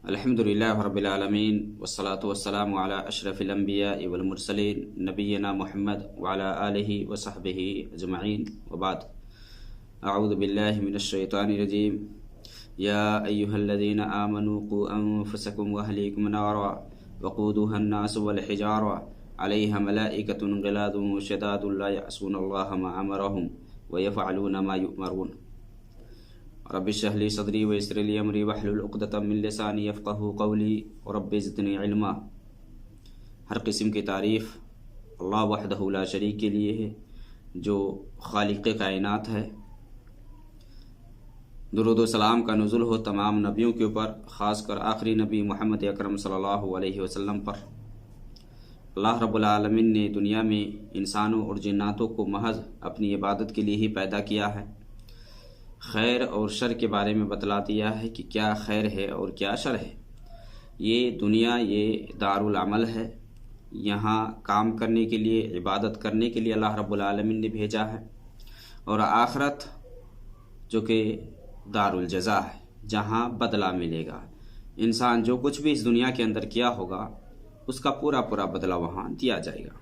الحمدللہ رب العالمین والصلاة والسلام علی اشرف الانبیاء والمرسلین نبینا محمد وعلی آلہ وصحبہ اجمعین وبعد اعوذ باللہ من الشیطان الرجیم یا ایہا الذین آمنوا قوا انفسکم واہلیکم نارا وقودها الناس والحجارہ علیہا ملائکۃ غلاظ شداد لا یعصون اللہ ما امرہم ویفعلون ما یؤمرون رب اشرح لي صدری ویسر لی امری واحلل عقدۃ من لسانی یفقہوا قولی رب زدنی علما۔ ہر قسم کی تعریف اللہ وحدہ لا شریک کے لیے ہے جو خالق کائنات ہے۔ درود و سلام کا نزول ہو تمام نبیوں کے اوپر، خاص کر آخری نبی محمد اکرم صلی اللہ علیہ وسلم پر۔ اللہ رب العالمین نے دنیا میں انسانوں اور جناتوں کو محض اپنی عبادت کے لیے ہی پیدا کیا ہے۔ خیر اور شر کے بارے میں بتلا دیا ہے کہ کیا خیر ہے اور کیا شر ہے۔ یہ دنیا یہ دارالعمل ہے، یہاں کام کرنے کے لیے، عبادت کرنے کے لیے اللہ رب العالمین نے بھیجا ہے، اور آخرت جو کہ دارالجزا ہے، جہاں بدلہ ملے گا۔ انسان جو کچھ بھی اس دنیا کے اندر کیا ہوگا اس کا پورا بدلہ وہاں دیا جائے گا۔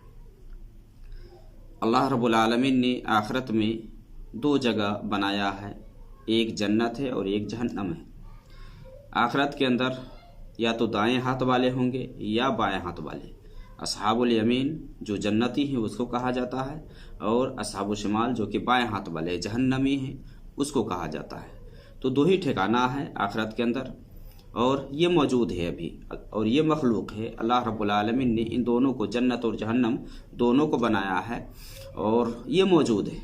اللہ رب العالمین نے آخرت میں دو جگہ بنایا ہے، ایک جنت ہے اور ایک جہنم ہے۔ آخرت کے اندر یا تو دائیں ہاتھ والے ہوں گے یا بائیں ہاتھ والے۔ اصحاب الیمین جو جنتی ہیں اس کو کہا جاتا ہے، اور اصحاب الشمال جو کہ بائیں ہاتھ والے جہنمی ہیں اس کو کہا جاتا ہے۔ تو دو ہی ٹھکانہ ہے آخرت کے اندر، اور یہ موجود ہے ابھی، اور یہ مخلوق ہے۔ اللہ رب العالمین نے ان دونوں کو، جنت اور جہنم دونوں کو بنایا ہے، اور یہ موجود ہے۔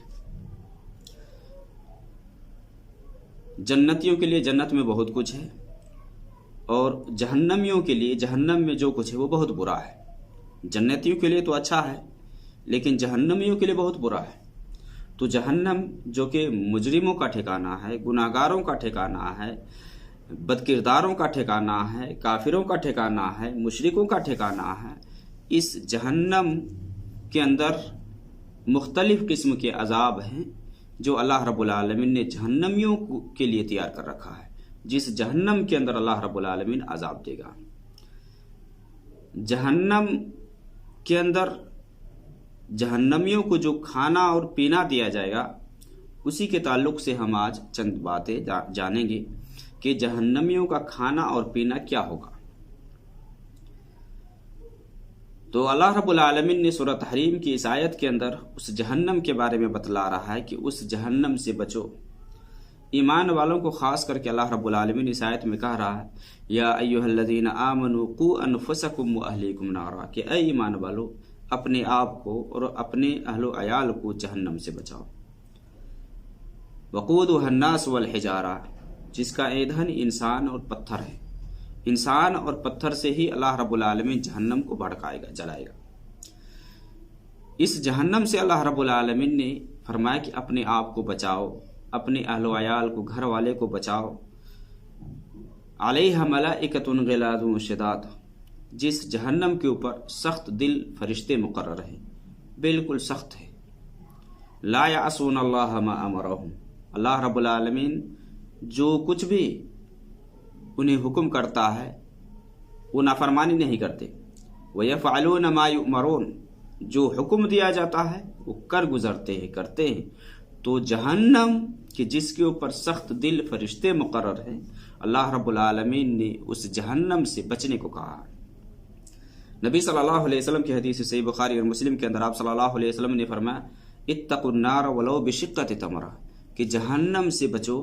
جنتیوں کے لیے جنت میں بہت کچھ ہے، اور جہنمیوں کے لیے جہنم میں جو کچھ ہے وہ بہت برا ہے۔ جنتیوں کے لیے تو اچھا ہے، لیکن جہنمیوں کے لیے بہت برا ہے۔ تو جہنم جو کہ مجرموں کا ٹھکانہ ہے، گناہگاروں کا ٹھکانہ ہے، بدکرداروں کا ٹھکانہ ہے، کافروں کا ٹھکانہ ہے، مشرکوں کا ٹھکانہ ہے، اس جہنم کے اندر مختلف قسم کے عذاب ہیں جو اللہ رب العالمین نے جہنمیوں کے لیے تیار کر رکھا ہے، جس جہنم کے اندر اللہ رب العالمین عذاب دے گا۔ جہنم کے اندر جہنمیوں کو جو کھانا اور پینا دیا جائے گا، اسی کے تعلق سے ہم آج چند باتیں جانیں گے کہ جہنمیوں کا کھانا اور پینا کیا ہوگا۔ تو اللہ رب العالمین نے سورۃ تحریم کی اس آیت کے اندر اس جہنم کے بارے میں بتلا رہا ہے کہ اس جہنم سے بچو۔ ایمان والوں کو خاص کر کے اللہ رب العالمین اس آیت میں کہہ رہا ہے، یا ایھا الذین آمنوا قوا انفسکم واہلیکم نارا، کہ اے ایمان والو اپنے آپ کو اور اپنے اہل و عیال کو جہنم سے بچاؤ۔ وقودها الناس والحجارہ، جس کا ایندھن انسان اور پتھر ہے۔ انسان اور پتھر سے ہی اللہ رب العالمین جہنم کو بھڑکائے گا، جلائے گا۔ اس جہنم سے اللہ رب العالمین نے فرمایا کہ اپنے آپ کو بچاؤ، اپنے اہل و عیال کو، گھر والے کو بچاؤ۔ علیہا ملائکۃ غلاظ شداد، جس جہنم کے اوپر سخت دل فرشتے مقرر ہیں، بالکل سخت ہے۔ لا یعصون اللہ ما امرہم، اللہ رب العالمین جو کچھ بھی انہیں حکم کرتا ہے وہ نافرمانی نہیں کرتے۔ وَيَفْعَلُونَ مَا يُؤْمَرُونَ، جو حکم دیا جاتا ہے وہ کر گزرتے ہیں، کرتے ہیں۔ تو جہنم کہ جس کے اوپر سخت دل فرشتے مقرر ہیں، اللہ رب العالمین نے اس جہنم سے بچنے کو کہا۔ نبی صلی اللہ علیہ وسلم کی حدیث صحیح بخاری اور مسلم کے اندر آپ صلی اللہ علیہ وسلم نے فرمایا، اتقوا النار ولو بشقۃ تمرہ، کہ جہنم سے بچو،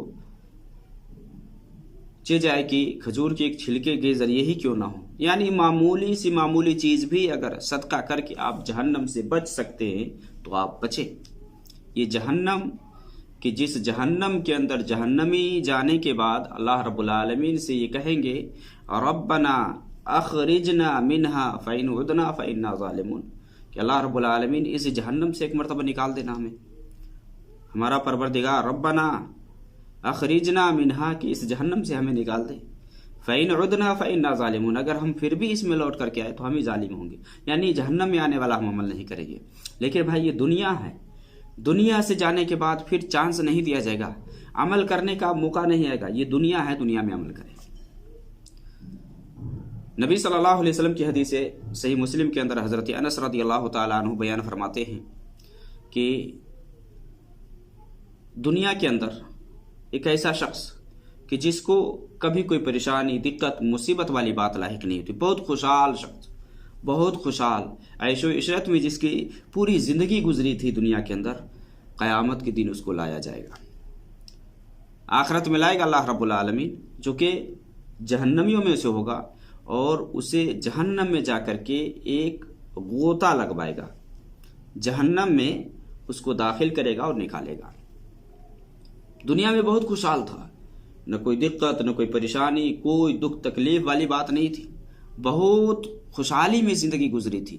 جائے کہ کھجور کے ایک چھلکے کے ذریعے ہی کیوں نہ ہو، یعنی معمولی چیز بھی اگر صدقہ کر کے آپ جہنم سے بچ سکتے ہیں تو آپ بچیں۔ یہ جہنم کہ جس جہنم کے اندر جہنمی جانے کے بعد اللہ رب العالمین سے یہ کہیں گے، ربنا اخرجنا منها فإن عدنا فإنا ظالمون، کہ اللہ رب العالمین اس جہنم سے ایک مرتبہ نکال دینا ہمیں۔ ہمارا پروردگار ربنا اخرجنا منہا، کہ اس جہنم سے ہمیں نکال دے۔ فَإِنْ عُدْنَا فَإِنَّا ظَالِمُونَ، اگر ہم پھر بھی اس میں لوٹ کر کے آئے تو ہم ہی ظالم ہوں گے، یعنی جہنم میں آنے والا ہم عمل نہیں کریں گے۔ لیکن بھائی یہ دنیا ہے، دنیا سے جانے کے بعد پھر چانس نہیں دیا جائے گا، عمل کرنے کا موقع نہیں آئے گا۔ یہ دنیا ہے، دنیا میں عمل کریں۔ نبی صلی اللہ علیہ وسلم کی حدیث صحیح مسلم کے اندر حضرت انس رضی اللہ تعالیٰ عنہ بیان فرماتے ہیں کہ دنیا کے اندر ایک ایسا شخص کہ جس کو کبھی کوئی پریشانی، دقت، مصیبت والی بات لاحق نہیں ہوتی، بہت خوشحال شخص، بہت خوشحال، عیش و عشرت میں جس کی پوری زندگی گزری تھی دنیا کے اندر، قیامت کے دن اس کو لایا جائے گا، آخرت میں لائے گا اللہ رب العالمین، جو کہ جہنمیوں میں سے ہوگا، اور اسے جہنم میں جا کر کے ایک غوطہ لگوائے گا، جہنم میں اس کو داخل کرے گا اور نکالے گا۔ دنیا میں بہت خوشحال تھا، نہ کوئی دقت، نہ کوئی پریشانی، کوئی دکھ تکلیف والی بات نہیں تھی، بہت خوشحالی میں زندگی گزری تھی۔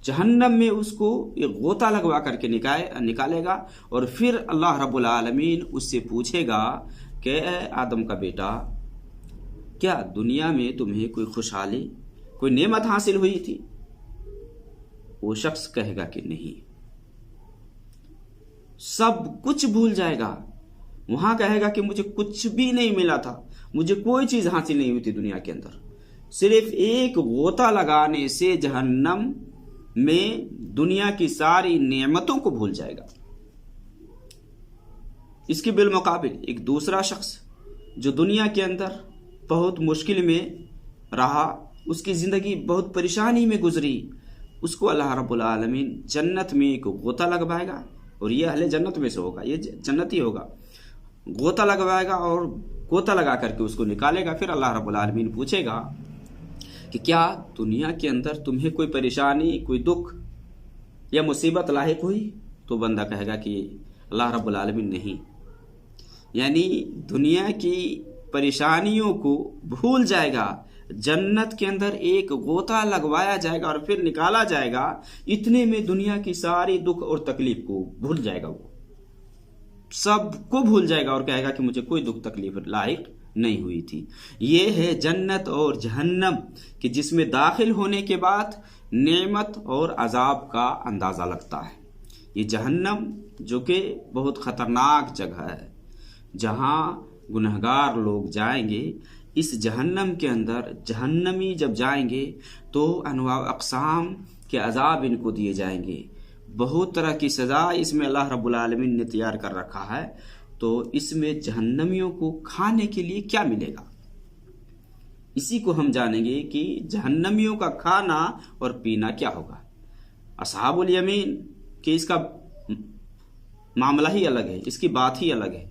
جہنم میں اس کو ایک غوطہ لگوا کر کے نکالے گا، اور پھر اللہ رب العالمین اس سے پوچھے گا کہ اے آدم کا بیٹا، کیا دنیا میں تمہیں کوئی خوشحالی، کوئی نعمت حاصل ہوئی تھی؟ وہ شخص کہے گا کہ نہیں، سب کچھ بھول جائے گا، وہاں کہے گا کہ مجھے کچھ بھی نہیں ملا تھا، مجھے کوئی چیز حاصل نہیں ہوئی تھی دنیا کے اندر، صرف ایک غوطہ لگانے سے جہنم میں دنیا کی ساری نعمتوں کو بھول جائے گا۔ اس کے بالمقابل ایک دوسرا شخص جو دنیا کے اندر بہت مشکل میں رہا، اس کی زندگی بہت پریشانی میں گزری، اس کو اللہ رب العالمین جنت میں ایک غوطہ لگوائے گا، اور یہ اہل جنت میں سے ہوگا، یہ جنتی ہوگا، غوطہ لگوائے گا اور غوطہ لگا کر کے اس کو نکالے گا۔ پھر اللہ رب العالمین پوچھے گا کہ کیا دنیا کے اندر تمہیں کوئی پریشانی، کوئی دکھ یا مصیبت لاحق ہوئی؟ تو بندہ کہے گا کہ اللہ رب العالمین نہیں، یعنی دنیا کی پریشانیوں کو بھول جائے گا، جنت کے اندر ایک غوطہ لگوایا جائے گا اور پھر نکالا جائے گا، اتنے میں دنیا کی ساری دکھ اور تکلیف کو بھول جائے گا، وہ سب کو بھول جائے گا اور کہے گا کہ مجھے کوئی دکھ تکلیف لاحق نہیں ہوئی تھی۔ یہ ہے جنت اور جہنم کہ جس میں داخل ہونے کے بعد نعمت اور عذاب کا اندازہ لگتا ہے۔ یہ جہنم جو کہ بہت خطرناک جگہ ہے، جہاں گنہگار لوگ جائیں گے، اس جہنم کے اندر جہنمی جب جائیں گے تو انواع اقسام کے عذاب ان کو دیے جائیں گے، بہت طرح کی سزا اس میں اللہ رب العالمین نے تیار کر رکھا ہے۔ تو اس میں جہنمیوں کو کھانے کے لیے کیا ملے گا، اسی کو ہم جانیں گے کہ جہنمیوں کا کھانا اور پینا کیا ہوگا۔ اصحاب الیمین کہ اس کا معاملہ ہی الگ ہے، اس کی بات ہی الگ ہے،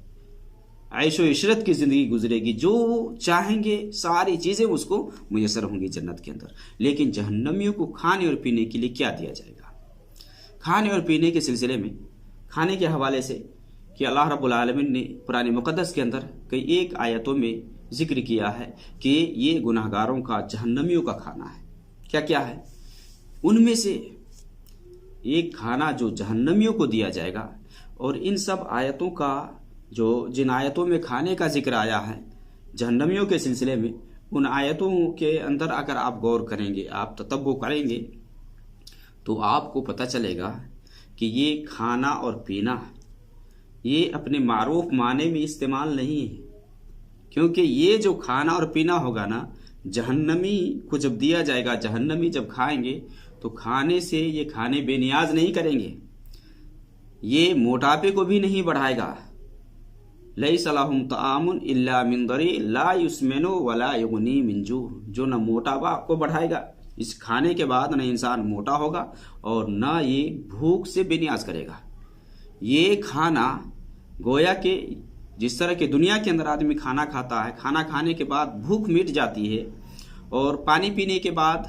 عیش و عشرت کی زندگی گزرے گی، جو چاہیں گے ساری چیزیں اس کو میسر ہوں گی جنت کے اندر۔ لیکن جہنمیوں کو کھانے اور پینے کے لیے کیا دیا جائے گا؟ کھانے اور پینے کے سلسلے میں، کھانے کے حوالے سے کہ اللہ رب العالمین نے قرآن مقدس کے اندر کئی ایک آیتوں میں ذکر کیا ہے کہ یہ گناہ گاروں کا، جہنمیوں کا کھانا ہے۔ کیا کیا ہے؟ ان میں سے ایک کھانا جو جہنمیوں کو دیا جائے گا، اور ان سب آیتوں کا جو جن آیتوں میں کھانے کا ذکر آیا ہے جہنمیوں کے سلسلے میں، ان آیتوں کے اندر اگر آپ غور کریں گے، آپ تتبع کریں گے، تو آپ کو پتہ چلے گا کہ یہ کھانا اور پینا یہ اپنے معروف معنی میں استعمال نہیں ہے، کیونکہ یہ جو کھانا اور پینا ہوگا نا، جہنمی کو جب دیا جائے گا، جہنمی جب کھائیں گے تو کھانے سے یہ کھانے بے نیاز نہیں کریں گے، یہ موٹاپے کو بھی نہیں بڑھائے گا۔ لیس لہم طعام الا من ضریع لا یسمن ولا یغنی من جوع، جو نہ موٹاپا کو بڑھائے گا، اس کھانے کے بعد نہ انسان موٹا ہوگا اور نہ یہ بھوک سے بے نیاز کرے گا۔ یہ کھانا گویا کہ جس طرح کہ دنیا کے اندر آدمی کھانا کھاتا ہے، کھانا کھانے کے بعد بھوک مٹ جاتی ہے اور پانی پینے کے بعد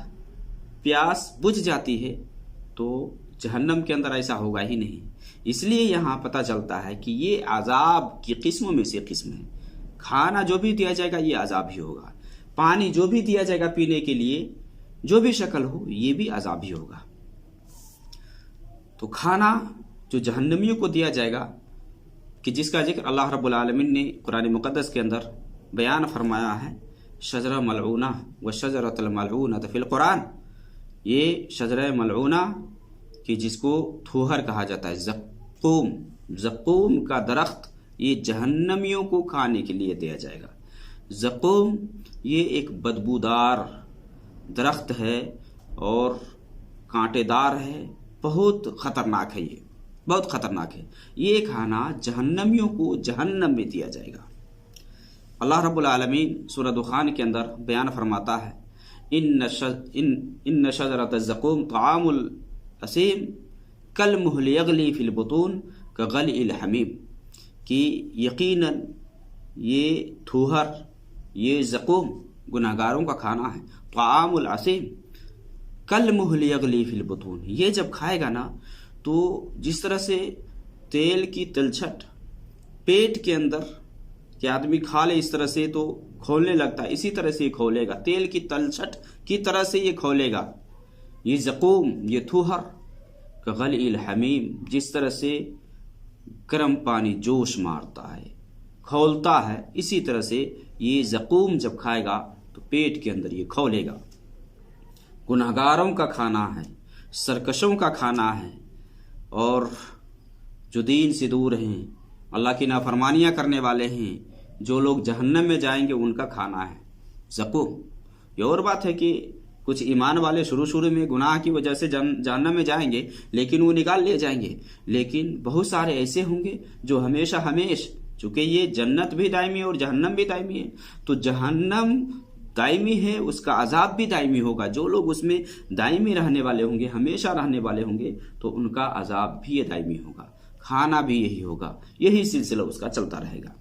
پیاس بجھ جاتی ہے، تو جہنم کے اندر ایسا ہوگا ہی نہیں۔ اس لیے یہاں پتہ چلتا ہے کہ یہ عذاب کی قسموں میں سے قسم ہے۔ کھانا جو بھی دیا جائے گا یہ عذاب ہی ہوگا، پانی جو بھی دیا جائے گا پینے کے لیے، جو بھی شکل ہو، یہ بھی عذاب ہی ہوگا۔ تو کھانا جو جہنمیوں کو دیا جائے گا کہ جس کا ذکر اللہ رب العالمین نے قرآن مقدس کے اندر بیان فرمایا ہے، شجرہ ملعونہ و شجرۃ الملعونۃ فی القرآن، یہ شجرہ ملعونہ کہ جس کو تھوہر کہا جاتا ہے، زقوم کا درخت، یہ جہنمیوں کو کھانے کے لیے دیا جائے گا۔ زقوم یہ ایک بدبودار درخت ہے اور کانٹے دار ہے، بہت خطرناک ہے، یہ بہت خطرناک ہے۔ یہ کھانا جہنمیوں کو جہنم میں دیا جائے گا۔ اللہ رب العالمین سورہ دخان کے اندر بیان فرماتا ہے ان شجرۃ الزقوم طعام الاسیم کالمہل یغلی فی البطون کغلی الحمیم، کہ یقیناً یہ تھوہر، یہ زقوم گناہگاروں کا کھانا ہے۔ طعام الاسیم کالمہل یغلی فی البطون، یہ جب کھائے گا نا تو جس طرح سے تیل کی تلچھٹ پیٹ کے اندر کہ آدمی کھا لے اس طرح سے تو کھولنے لگتا ہے، اسی طرح سے یہ کھولے گا، تیل کی تلچھٹ کی طرح سے یہ کھولے گا۔ یہ زقوم، یہ تھوہر کغلی الحمیم، جس طرح سے گرم پانی جوش مارتا ہے، کھولتا ہے، اسی طرح سے یہ زقوم جب کھائے گا تو پیٹ کے اندر یہ کھولے گا۔ گناہگاروں کا کھانا ہے، سرکشوں کا کھانا ہے، اور جو دین سے دور ہیں، اللہ کی نافرمانیاں کرنے والے ہیں، جو لوگ جہنم میں جائیں گے ان کا کھانا ہے زقوم۔ یہ اور بات ہے کہ کچھ ایمان والے شروع میں گناہ کی وجہ سے جہنم میں جائیں گے، لیکن وہ نکال لیے جائیں گے، لیکن بہت سارے ایسے ہوں گے جو ہمیشہ چونکہ یہ جنت بھی دائمی ہے اور جہنم بھی دائمی ہے، تو جہنم دائمی ہے، اس کا عذاب بھی دائمی ہوگا۔ جو لوگ اس میں دائمی رہنے والے ہوں گے، ہمیشہ رہنے والے ہوں گے، تو ان کا عذاب بھی یہ دائمی ہوگا، کھانا بھی یہی ہوگا، یہی سلسلہ اس کا چلتا رہے گا۔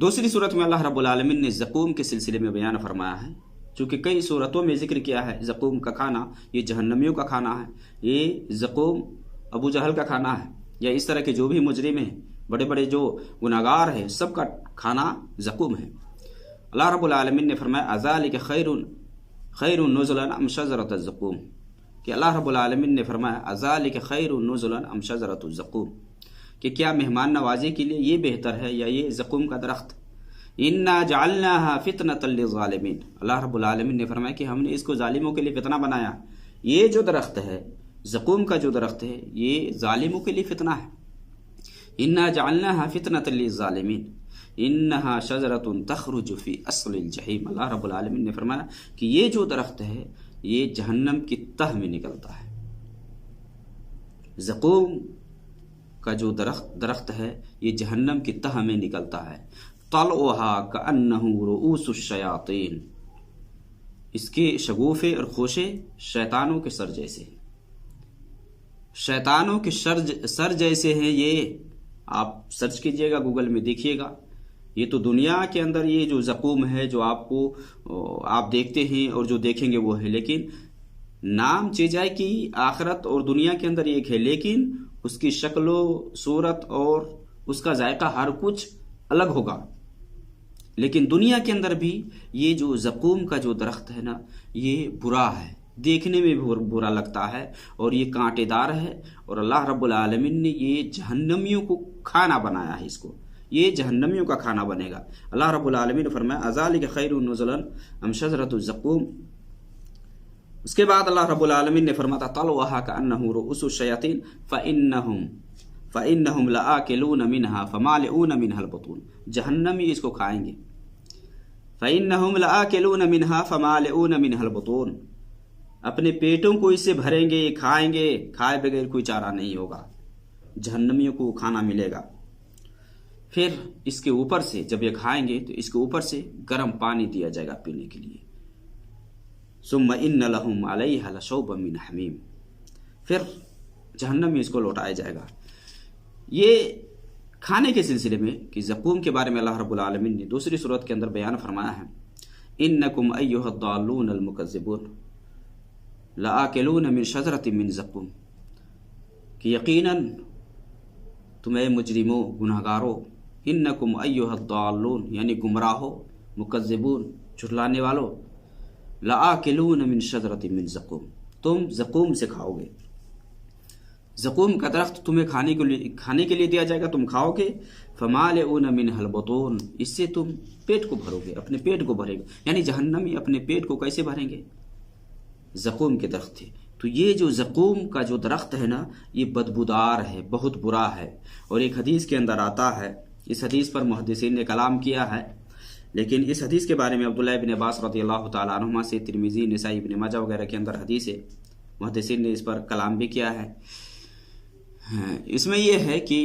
دوسری صورت میں اللہ رب العالمین نے زقوم کے سلسلے میں بیان فرمایا ہے، چونکہ کئی صورتوں میں ذکر کیا ہے زقوم کا کھانا یہ جہنمیوں کا کھانا ہے، یہ زقوم ابو جہل کا کھانا ہے، یا اس طرح کے جو بھی مجرم ہیں، بڑے بڑے جو گناہگار ہیں، سب کا کھانا زقوم ہے۔ اللہ رب العالمین نے فرمایا اذالک خیر نزلا ام شجرۃ الزقوم، کہ اللہ رب العالمین نے فرمایا اذالک خیر نزلا ام شجرۃ الزقوم، کہ کیا مہمان نوازی کے لیے یہ بہتر ہے یا یہ زقوم کا درخت؟ انا جعلناها فتنۃ للظالمین، اللہ رب العالمین نے فرمایا کہ ہم نے اس کو ظالموں کے لیے فتنہ بنایا۔ یہ جو درخت ہے، زقوم کا جو درخت ہے، یہ ظالموں کے لیے فتنہ ہے۔ انا جعلناها فتنۃ للظالمین انہا شجرۃ تخرج فی اصل الجحیم، اللہ رب العالمین نے فرمایا کہ یہ جو درخت ہے یہ جہنم کی تہ میں نکلتا ہے۔ زقوم کا جو درخت ہے یہ جہنم کی تہ میں نکلتا ہے۔ طلعها کأنہ رؤوس الشیاطین، اس کے شگوفے اور خوشے شیطانوں کے سر جیسے ہیں، شیطانوں کے سر جیسے ہیں۔ یہ آپ سرچ کیجئے گا، گوگل میں دیکھیے گا۔ یہ تو دنیا کے اندر یہ جو زقوم ہے جو آپ دیکھتے ہیں اور جو دیکھیں گے وہ ہے، لیکن نام چیز ہے کہ آخرت اور دنیا کے اندر ایک ہے، لیکن اس کی شکل و صورت اور اس کا ذائقہ ہر کچھ الگ ہوگا۔ لیکن دنیا کے اندر بھی یہ جو زقوم کا جو درخت ہے نا، یہ برا ہے، دیکھنے میں بھی برا لگتا ہے، اور یہ کانٹے دار ہے، اور اللہ رب العالمین نے یہ جہنمیوں کو کھانا بنایا ہے، اس کو یہ جہنمیوں کا کھانا بنے گا۔ اللہ رب العالمین نے فرمایا اذالک خیر نزلا ام شجرۃ الزقوم۔ اس کے بعد اللہ رب العالمین نے فرمایا طلعها کأنہ رؤوس الشیاطین فإنہم لآکلون منها فمالئون منها البطون، جہنمی اس کو کھائیں گے۔ فإنہم لآکلون منها فمالئون منها البطون، اپنے پیٹوں کو اس سے بھریں گے، کھائیں گے، کھائے بغیر کوئی چارہ نہیں ہوگا، جہنمیوں کو کھانا ملے گا۔ پھر اس کے اوپر سے جب یہ کھائیں گے تو اس کے اوپر سے گرم پانی دیا جائے گا پینے کے لیے۔ ثم ان لهم علیہا لشوبا من حمیم، پھر جہنم میں اس کو لوٹایا جائے گا۔ یہ کھانے کے سلسلے میں کہ زقوم کے بارے میں اللہ رب العالمین نے دوسری صورت کے اندر بیان فرمایا ہے انکم ایھا الضالون المکذبون لآکلون من شجرۃ من زقوم، کہ یقیناً تم اے مجرموں، گناہگاروں، انکم ایھا الضالون یعنی گمراہو، مکذبون جھٹلانے والو، لآکلون من شجرۃ من زقوم، تم زقوم سے کھاؤ گے۔ زقوم کا درخت تمہیں کھانے کے لیے دیا جائے گا، تم کھاؤ گے۔ فمالئون منها البطون، اس سے تم پیٹ کو بھرو گے، اپنے پیٹ کو بھرے گا، یعنی جہنمی اپنے پیٹ کو کیسے بھریں گے؟ زقوم کے درخت تھے۔ تو یہ جو زقوم کا جو درخت ہے نا، یہ بدبودار ہے، بہت برا ہے، اور ایک حدیث کے اندر آتا ہے، اس حدیث پر محدثین نے کلام کیا ہے، لیکن اس حدیث کے بارے میں عبداللہ ابن عباس رضی اللہ تعالیٰ عنہما سے ترمذی، نسائی، ابن ماجہ وغیرہ کے اندر حدیث ہے، محدثین نے اس پر کلام بھی کیا ہے۔ اس میں یہ ہے کہ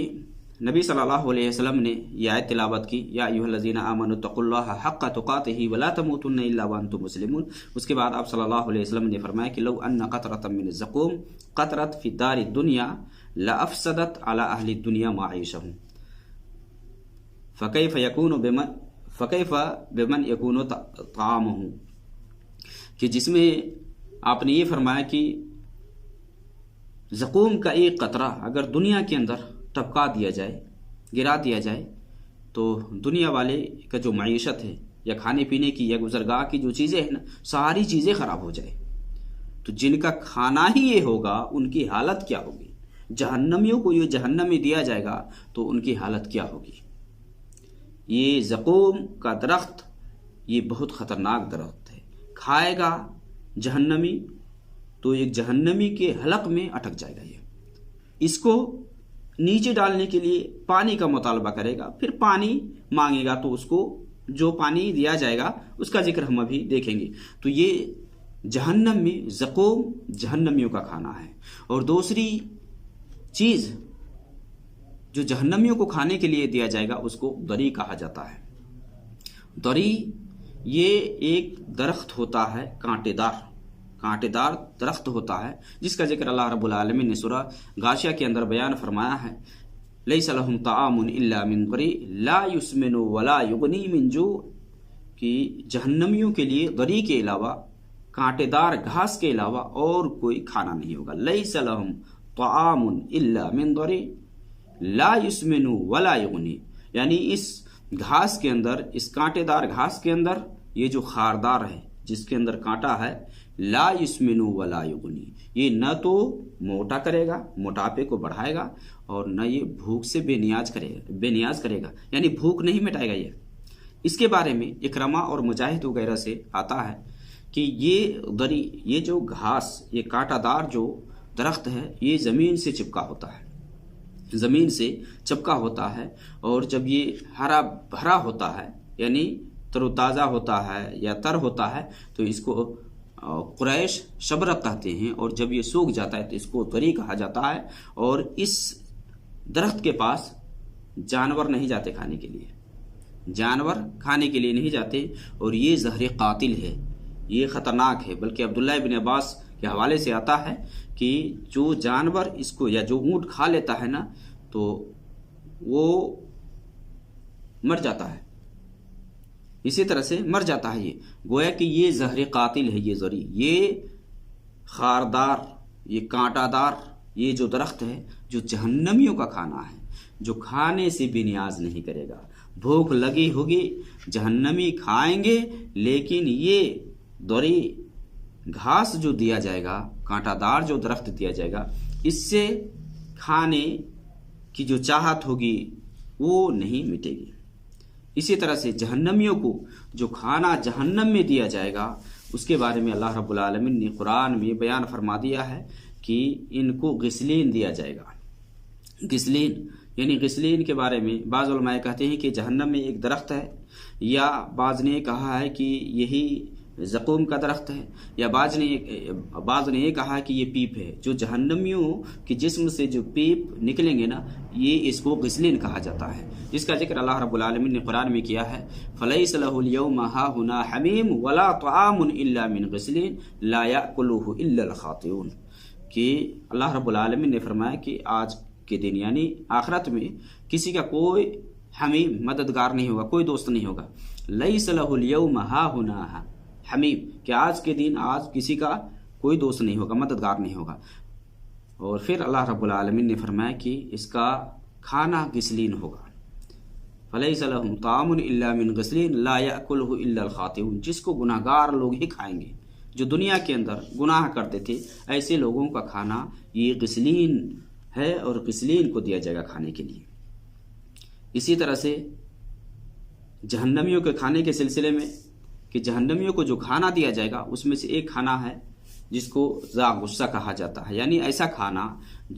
نبی صلی اللہ علیہ وسلم نے یہ آیت تلاوت کی، یا ایھا الذین آمنوا اتقوا اللہ حق تقاتہ ولا تموتن الا وانتم مسلمون۔ اس کے بعد آپ صلی اللہ علیہ وسلم نے فرمایا کہ لو ان قطرۃ من الزقوم قطرت فی دار الدنیا لافسدت علی اہل الدنیا معیشہم فکیف بمن یکون طعامہ، کہ جس میں آپ نے یہ فرمایا کہ زقوم کا ایک قطرہ اگر دنیا کے اندر ٹپکا دیا جائے، گرا دیا جائے، تو دنیا والے کا جو معیشت ہے یا کھانے پینے کی یا گزرگاہ کی جو چیزیں ہیں نا، ساری چیزیں خراب ہو جائے، تو جن کا کھانا ہی یہ ہوگا ان کی حالت کیا ہوگی؟ جہنمیوں کو یہ جہنم میں دیا جائے گا تو ان کی حالت کیا ہوگی؟ یہ زقوم کا درخت یہ بہت خطرناک درخت ہے، کھائے گا جہنمی تو ایک جہنمی کے حلق میں اٹک جائے گا، یہ اس کو نیچے ڈالنے کے لیے پانی کا مطالبہ کرے گا، پھر پانی مانگے گا تو اس کو جو پانی دیا جائے گا اس کا ذکر ہم ابھی دیکھیں گے۔ تو یہ جہنم میں زقوم جہنمیوں کا کھانا ہے۔ اور دوسری چیز جو جہنمیوں کو کھانے کے لیے دیا جائے گا اس کو دری کہا جاتا ہے۔ دری یہ ایک درخت ہوتا ہے، کانٹے دار درخت ہوتا ہے، جس کا ذکر اللہ رب العالمین نے سورہ غاشیہ کے اندر بیان فرمایا ہے، لیس لہم طعام الا من ضری لا یسمن ولا یغنی من جوع، کہ جہنمیوں کے لیے ضری کے علاوہ، کانٹے دار گھاس کے علاوہ اور کوئی کھانا نہیں ہوگا۔ لیس لہم طعام الا من ضری لا یسمن ولا یغنی، یعنی اس گھاس کے اندر، اس کانٹے دار گھاس کے اندر یہ جو خاردار ہے جس کے اندر کانٹا ہے، لا یسمن ولا یغنی، یہ نہ تو موٹا کرے گا، موٹاپے کو بڑھائے گا، اور نہ یہ بھوک سے بے نیاز کرے گا، یعنی بھوک نہیں مٹائے گا۔ یہ اس کے بارے میں اکرمہ اور مجاہد وغیرہ سے آتا ہے کہ یہ دری، یہ جو گھاس، یہ کانٹا دار جو درخت ہے، یہ زمین سے چپکا ہوتا ہے، زمین سے چپکا ہوتا ہے، اور جب یہ ہرا بھرا ہوتا ہے، یعنی تر و تازہ ہوتا ہے یا تر ہوتا ہے، تو اس کو قریش شبرق کہتے ہیں، اور جب یہ سوکھ جاتا ہے تو اس کو دری کہا جاتا ہے۔ اور اس درخت کے پاس جانور نہیں جاتے کھانے کے لیے، جانور کھانے کے لیے نہیں جاتے، اور یہ زہر قاتل ہے، یہ خطرناک ہے۔ بلکہ عبداللہ ابن عباس کے حوالے سے آتا ہے کہ جو جانور اس کو یا جو اونٹ کھا لیتا ہے نا تو وہ مر جاتا ہے، اسی طرح سے مر جاتا ہے۔ یہ گویا کہ یہ زہر قاتل ہے، یہ ذری، یہ خاردار، یہ کانٹا دار، یہ جو درخت ہے جو جہنمیوں کا کھانا ہے، جو کھانے سے بھی نیاز نہیں کرے گا۔ بھوک لگی ہوگی، جہنمی کھائیں گے، لیکن یہ دری گھاس جو دیا جائے گا، کانٹا دار جو درخت دیا جائے گا، اس سے کھانے کی جو چاہت ہوگی وہ نہیں مٹے گی۔ اسی طرح سے جہنمیوں کو جو کھانا جہنم میں دیا جائے گا اس کے بارے میں اللہ رب العالمین نے قرآن میں بیان فرما دیا ہے کہ ان کو غسلین دیا جائے گا۔ غسلین یعنی غسلین کے بارے میں بعض علماء کہتے ہیں کہ جہنم میں ایک درخت ہے، یا بعض نے کہا ہے کہ یہی زقوم کا درخت ہے، یا بعض نے یہ کہا کہ یہ پیپ ہے، جو جہنمیوں کے جسم سے جو پیپ نکلیں گے نا، یہ اس کو غسلین کہا جاتا ہے، جس کا ذکر اللہ رب العالمین نے قرآن میں کیا ہے، فَلَيْسَ لَهُ الْيَوْمَ هَاهُنَا حَمِيمٌ وَلَا طَعَامٌ إِلَّا مِنْ غِسْلِينٍ لَا يَأْكُلُهُ إِلَّا الْخَاطِئُونَ، کہ اللہ رب العالمین نے فرمایا کہ آج کے دن یعنی آخرت میں کسی کا کوئی حمیم مددگار نہیں ہوگا، کوئی دوست نہیں ہوگا۔ لَيْسَ لَهُ الْيَوْمَ هَاهُنَا حمیم، کہ آج کے دن آج کسی کا کوئی دوست نہیں ہوگا، مددگار نہیں ہوگا۔ اور پھر اللہ رب العالمین نے فرمایا کہ اس کا کھانا غسلین ہوگا، فَلَيْسَ لَهُمْ طَعَامٌ إِلَّا مِنْ غِسْلِينٍ لَا يَأْكُلُهُ إِلَّا الْخَاطِئُونَ، جس کو گناہگار لوگ ہی کھائیں گے، جو دنیا کے اندر گناہ کرتے تھے، ایسے لوگوں کا کھانا یہ غسلین ہے، اور غسلین کو دیا جائے گا کھانے کے لیے۔ اسی طرح سے جہنمیوں کے کھانے کے سلسلے میں کہ جہنمیوں کو جو کھانا دیا جائے گا اس میں سے ایک کھانا ہے جس کو ذا غصہ کہا جاتا ہے، یعنی ایسا کھانا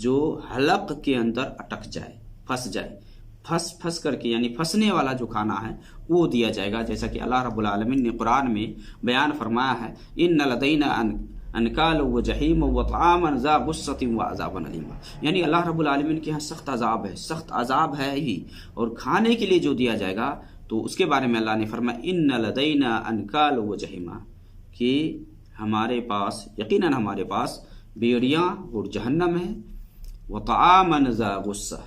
جو حلق کے اندر اٹک جائے، پھنس جائے، پھنس کر کے یعنی پھنسنے والا جو کھانا ہے وہ دیا جائے گا، جیسا کہ اللہ رب العالمین نے قرآن میں بیان فرمایا ہے ان لدینا انکال و جہیم و طعاما ذا غصۃ و عذابا الیما، یعنی اللہ رب العالمین کے ہاں سخت عذاب ہے ہی، اور کھانے کے لیے جو دیا جائے گا تو اس کے بارے میں اللہ نے فرمایا ان لدینا انکال و جہیما، کہ ہمارے پاس یقیناً ہمارے پاس بیڑیاں اور جہنم ہے، وطعاما ذا غصہ،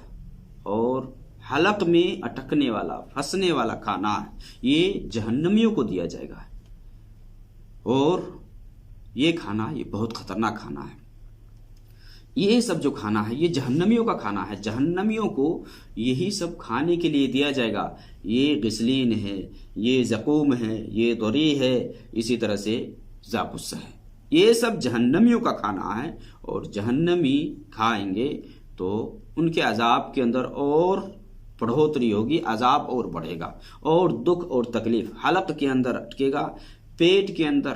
اور حلق میں اٹکنے والا پھنسنے والا کھانا ہے، یہ جہنمیوں کو دیا جائے گا، اور یہ کھانا یہ بہت خطرناک کھانا ہے۔ یہ سب جو کھانا ہے یہ جہنمیوں کا کھانا ہے، جہنمیوں کو یہی سب کھانے کے لیے دیا جائے گا۔ یہ غسلین ہے، یہ زقوم ہے، یہ دوری ہے، اسی طرح سے ذاغصہ ہے، یہ سب جہنمیوں کا کھانا ہے، اور جہنمی کھائیں گے تو ان کے عذاب کے اندر اور بڑھوتری ہوگی، عذاب اور بڑھے گا، اور دکھ اور تکلیف حلق کے اندر اٹکے گا، پیٹ کے اندر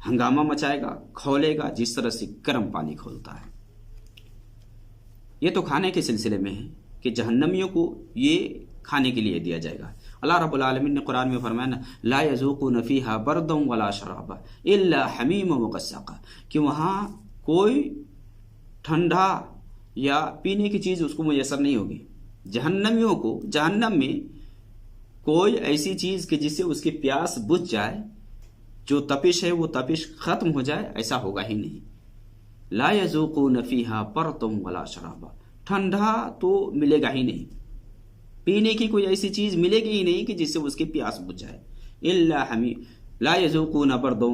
ہنگامہ مچائے گا، کھولے گا، جس طرح سے گرم پانی کھولتا ہے۔ یہ تو کھانے کے سلسلے میں ہے کہ جہنمیوں کو یہ کھانے کے لیے دیا جائے گا۔ اللہ رب العالمین نے قرآن میں فرمایا نا لا یذوقون فیہا بردا ولا شرابا الا حمیما وغساقا، کہ وہاں کوئی ٹھنڈا یا پینے کی چیز اس کو میسر نہیں ہوگی۔ جہنمیوں کو جہنم میں کوئی ایسی چیز کہ جس سے اس کی پیاس بجھ جائے، جو تپش ہے وہ تپش ختم ہو جائے، ایسا ہوگا ہی نہیں۔ لا یذوقون فیہا بردا ولا شرابا، ٹھنڈا تو ملے گا ہی نہیں، پینے کی کوئی ایسی چیز ملے گی ہی نہیں کہ جس سے اس کی پیاس بجھ جائے۔ الا حمیم، لا یذوقون بردا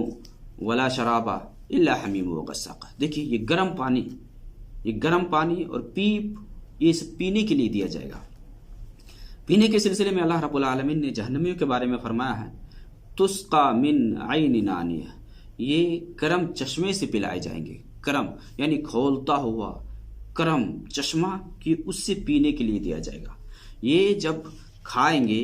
ولا شرابا الا حمیم وغساقا، دیکھیے یہ گرم پانی اور پیپ، یہ سب پینے کے لیے دیا جائے گا۔ پینے کے سلسلے میں اللہ رب العالمین نے جہنمیوں کے بارے میں فرمایا ہے تسقا من عین آنیہ، یہ گرم چشمے سے پلائے جائیں گے، گرم یعنی کھولتا ہوا گرم چشمہ کہ اس سے پینے کے لیے دیا جائے گا۔ یہ جب کھائیں گے،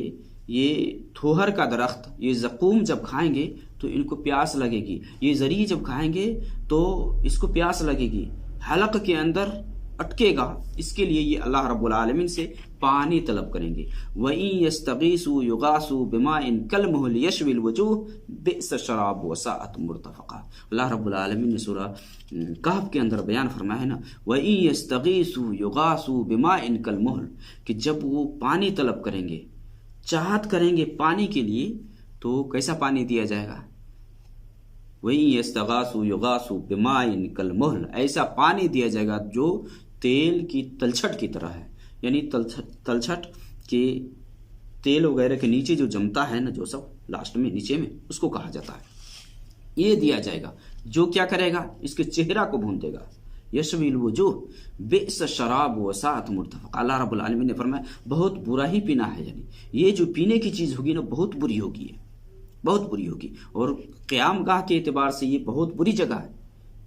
یہ تھوہر کا درخت، یہ زقوم جب کھائیں گے تو ان کو پیاس لگے گی، یہ زری جب کھائیں گے تو اس کو پیاس لگے گی، حلق کے اندر اٹکے گا، اس کے لیے یہ اللہ رب العالمین سے پانی طلب کریں گے۔ وَإِن يَسْتَغِيثُوا يُغَاثُوا بِمَاءٍ كَالْمُهْلِ يَشْوِي الْوُجُوهَ بِئْسَ الشَّرَابُ وَسَاءَتْ مُرْتَفَقًا، اللہ رب العالمین نے سورہ کہف کے اندر بیان فرمایا ہے نا وَإِن يَسْتَغِيثُوا يُغَاثُوا بِمَاءٍ كَالْمُهْلِ، کہ جب وہ پانی طلب کریں گے، چاہت کریں گے پانی کے لیے، تو کیسا پانی دیا جائے گا؟ وَإِن يَسْتَغَاثُوا يُغَاثُوا بِمَاءٍ كَالْمُهْلِ، ایسا پانی دیا جائے گا جو تیل کی تلچھٹ کی طرح ہے، یعنی تلچھٹ کے تیل وغیرہ کے نیچے جو جمتا ہے نا، جو سب لاسٹ میں نیچے میں، اس کو کہا جاتا ہے۔ یہ دیا جائے گا جو کیا کرے گا، اس کے چہرہ کو بھون دے گا۔ یشوی الوجوہ بئس الشراب وساءت مرتفقا، اللہ رب العالمین نے فرمایا بہت برا ہی پینا ہے، یعنی یہ جو پینے کی چیز ہوگی نا بہت بری ہوگی، بہت بری ہوگی، اور قیام گاہ کے اعتبار سے یہ بہت بری جگہ ہے۔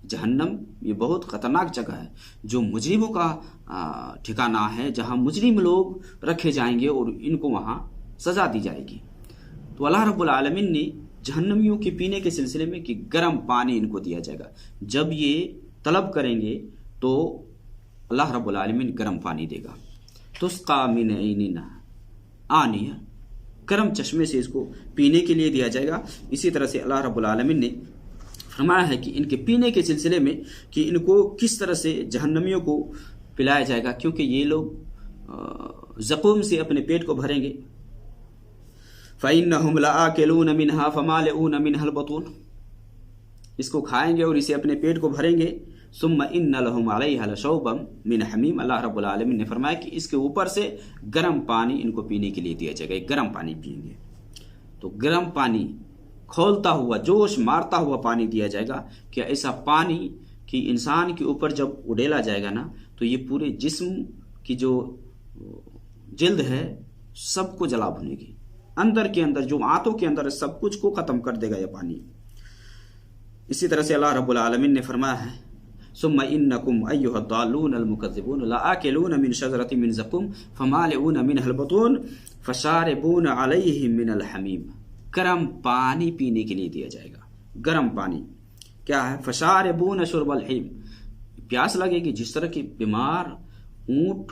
جہنم یہ بہت خطرناک جگہ ہے، جو مجرموں کا ٹھکانہ ہے، جہاں مجرم لوگ رکھے جائیں گے اور ان کو وہاں سزا دی جائے گی۔ تو اللہ رب العالمین نے جہنمیوں کے پینے کے سلسلے میں کہ گرم پانی ان کو دیا جائے گا، جب یہ طلب کریں گے تو اللہ رب العالمین گرم پانی دے گا۔ تسقا من عین آنیہ، گرم چشمے سے اس کو پینے کے لیے دیا جائے گا۔ اسی طرح سے اللہ رب العالمین نے فرمایا ہے کہ ان کے پینے کے سلسلے میں کہ ان کو کس طرح سے جہنمیوں کو پلایا جائے گا، کیونکہ یہ لوگ زقوم سے اپنے پیٹ کو بھریں گے۔ فَإِنَّهُمْ لَآكِلُونَ مِنْهَا فَمَالِئُونَ مِنْهَا الْبُطُونَ، اس کو کھائیں گے اور اسے اپنے پیٹ کو بھریں گے۔ ثُمَّ إِنَّ لَهُمْ عَلَيْهَا لَشَوْبًا مِنْ حَمِيمٍ، اللہ رب العالمین نے فرمایا کہ اس کے اوپر سے گرم پانی ان کو پینے کے لیے دیا جائے گا، گرم پانی پئیں گے۔ تو گرم پانی کھولتا ہوا، جوش مارتا ہوا پانی دیا جائے گا، کہ ایسا پانی کہ انسان کے اوپر جب اڈیلا جائے گا نا تو یہ پورے جسم کی جو جلد ہے سب کو جلا بھنے گی، اندر کے اندر جو آنتوں کے اندر سب کچھ کو ختم کر دے گا یہ پانی۔ اسی طرح سے اللہ رب العالمین نے فرمایا ہے ثم انکم ایھا الضالون المکذبون لآکلون من شجرۃ من زقوم فمالئون منها البطون فشاربون علیہ من الحمیم، گرم پانی پینے کے لیے دیا جائے گا۔ گرم پانی کیا ہے؟ فشاربون شرب الحیم، پیاس لگے گی، جس طرح کہ بیمار اونٹ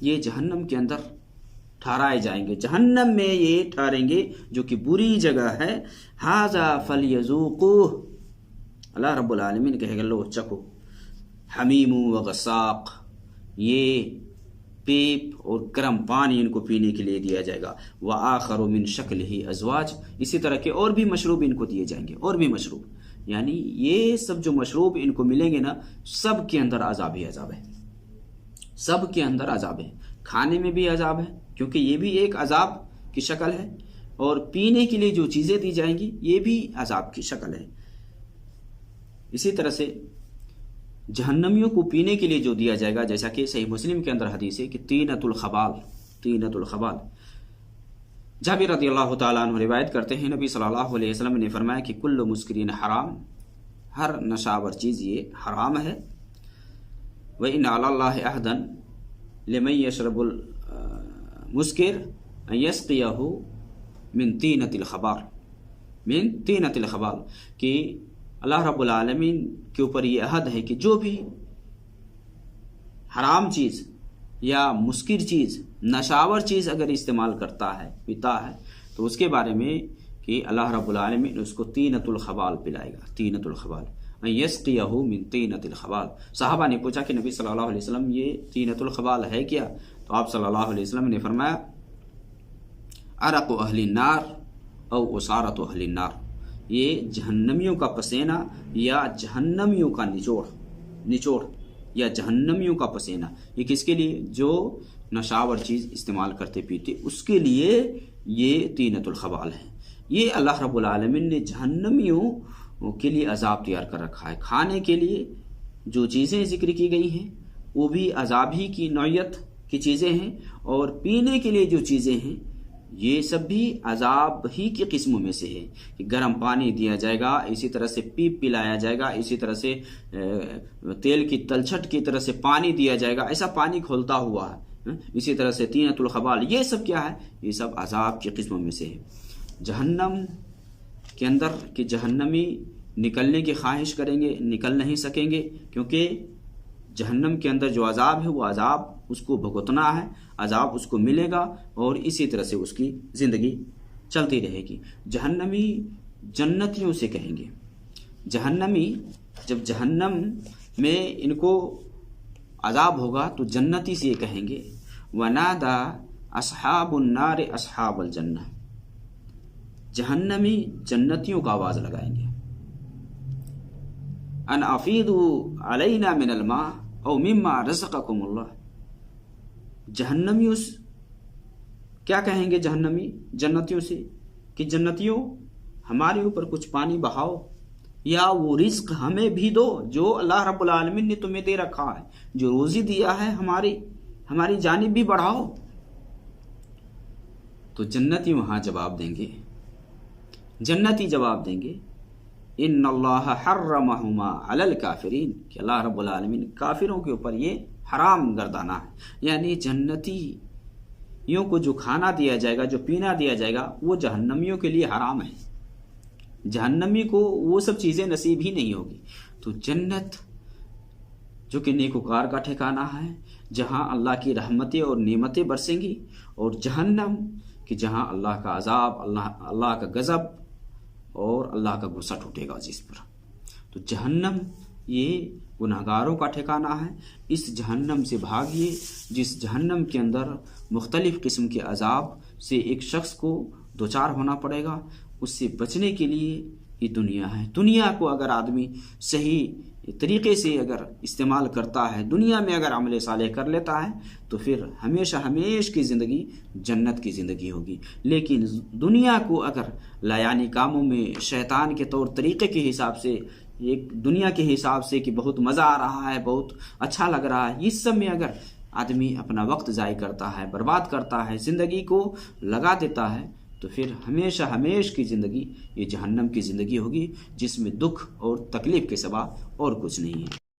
یہ جہنم کے اندر ٹھہرائے جائیں گے، جہنم میں یہ ٹھہریں گے جو کہ بری جگہ ہے۔ ھذا فلیذوقوہ، اللہ رب العالمین کہے گا لو چکو، حمیم و غساق، یہ پیپ اور گرم پانی ان کو پینے کے لیے دیا جائے گا، وآخر من شکلہ ازواج، اسی طرح کے اور بھی مشروب ان کو دیے جائیں گے، اور بھی مشروب، یعنی یہ سب جو مشروب ان کو ملیں گے نا، سب کے اندر عذاب ہی عذاب ہے، سب کے اندر عذاب ہے، کھانے میں بھی عذاب ہے کیونکہ یہ بھی ایک عذاب کی شکل ہے، اور پینے کے لیے جو چیزیں دی جائیں گی یہ بھی عذاب کی شکل ہے۔ اسی طرح سے جہنمیوں کو پینے کے لیے جو دیا جائے گا، جیسا کہ صحیح مسلم کے اندر حدیث ہے کہ طینۃ الخبال، طینۃ الخبال، جابر رضی اللہ تعالیٰ عنہ روایت کرتے ہیں نبی صلی اللہ علیہ وسلم نے فرمایا کہ کل مسکرین حرام، ہر نشاور چیز یہ حرام ہے، وَإِنَّ عَلَى اللَّهِ عَهْدًا لِمَن يَشْرَبُ الْمُسْكِرَ أَن يَسْقِيَهُ مِن طِينَةِ الْخَبَالِ، من طینۃ الخبال، کہ اللہ رب العالمین کے اوپر یہ عہد ہے کہ جو بھی حرام چیز یا مسکر چیز، نشاور چیز اگر استعمال کرتا ہے، پیتا ہے، تو اس کے بارے میں کہ اللہ رب العالمین اس کو طینۃ الخبال پلائے گا، طینۃ الخبال، ان یسقیہ من طینۃ الخبال۔ صحابہ نے پوچھا کہ نبی صلی اللہ علیہ وسلم یہ طینۃ الخبال ہے کیا؟ تو آپ صلی اللہ علیہ وسلم نے فرمایا عرق اہل النار او اسارت اہل النار، یہ جہنمیوں کا پسینہ یا جہنمیوں کا نچوڑ یا جہنمیوں کا پسینہ، یہ کس کے لیے؟ جو نشاور چیز استعمال کرتے پیتے، اس کے لیے یہ طینۃ الخبال ہے۔ یہ اللہ رب العالمین نے جہنمیوں کے لیے عذاب تیار کر رکھا ہے۔ کھانے کے لیے جو چیزیں ذکر کی گئی ہیں وہ بھی عذاب ہی کی نوعیت کی چیزیں ہیں، اور پینے کے لیے جو چیزیں ہیں یہ سب بھی عذاب ہی کی قسموں میں سے ہے، کہ گرم پانی دیا جائے گا، اسی طرح سے پیپ پلایا جائے گا، اسی طرح سے تیل کی تلچھٹ کی طرح سے پانی دیا جائے گا، ایسا پانی کھولتا ہوا ہے، اسی طرح سے طینۃ الخبال، یہ سب کیا ہے؟ یہ سب عذاب کی قسموں میں سے ہے۔ جہنم کے اندر کہ جہنمی نکلنے کی خواہش کریں گے، نکل نہیں سکیں گے، کیونکہ جہنم کے اندر جو عذاب ہے وہ عذاب اس کو بھگتنا ہے، عذاب اس کو ملے گا، اور اسی طرح سے اس کی زندگی چلتی رہے گی۔ جہنمی جنتیوں سے کہیں گے، جہنمی جب جہنم میں ان کو عذاب ہوگا تو جنتی سے یہ کہیں گے وَنَادَى أَصْحَابُ النَّارِ أَصْحَابَ الْجَنَّةِ، جہنمی جنتیوں کا آواز لگائیں گے، ان افیدوا علینا من الماء او مما رزقکم اللہ، جہنمیوں کیا کہیں گے؟ جہنمی جنتیوں سے کہ جنتیوں ہمارے اوپر کچھ پانی بہاؤ، یا وہ رزق ہمیں بھی دو جو اللہ رب العالمین نے تمہیں دے رکھا ہے، جو روزی دیا ہے ہماری جانب بھی بڑھاؤ۔ تو جنتی وہاں جواب دیں گے، جنتی جواب دیں گے ان اللہ حرمہما علی الکافرین، کہ اللہ رب العالمین کافروں کے اوپر یہ حرام گردانا ہے، یعنی جنتیوں کو جو کھانا دیا جائے گا، جو پینا دیا جائے گا، وہ جہنمیوں کے لیے حرام ہے، جہنمی کو وہ سب چیزیں نصیب ہی نہیں ہوگی۔ تو جنت جو کہ نیکوکار کا ٹھکانہ ہے، جہاں اللہ کی رحمتیں اور نعمتیں برسیں گی، اور جہنم کہ جہاں اللہ کا عذاب، اللہ کا غضب اور اللہ کا غصہ ٹوٹے گا جس پر۔ تو جہنم یہ گناہگاروں کا ٹھکانہ ہے، اس جہنم سے بھاگیے جس جہنم کے اندر مختلف قسم کے عذاب سے ایک شخص کو دوچار ہونا پڑے گا۔ اس سے بچنے کے لیے یہ دنیا ہے، دنیا کو اگر آدمی صحیح طریقے سے اگر استعمال کرتا ہے، دنیا میں اگر عمل صالح کر لیتا ہے، تو پھر ہمیشہ ہمیش کی زندگی جنت کی زندگی ہوگی۔ لیکن دنیا کو اگر لایانی کاموں میں شیطان کے طور طریقے کے حساب سے، ایک دنیا کے حساب سے کہ بہت مزہ آ رہا ہے، بہت اچھا لگ رہا ہے، اس سب میں اگر آدمی اپنا وقت ضائع کرتا ہے، برباد کرتا ہے، زندگی کو لگا دیتا ہے، تو پھر ہمیشہ ہمیش کی زندگی یہ جہنم کی زندگی ہوگی، جس میں دکھ اور تکلیف کے سوا اور کچھ نہیں ہے۔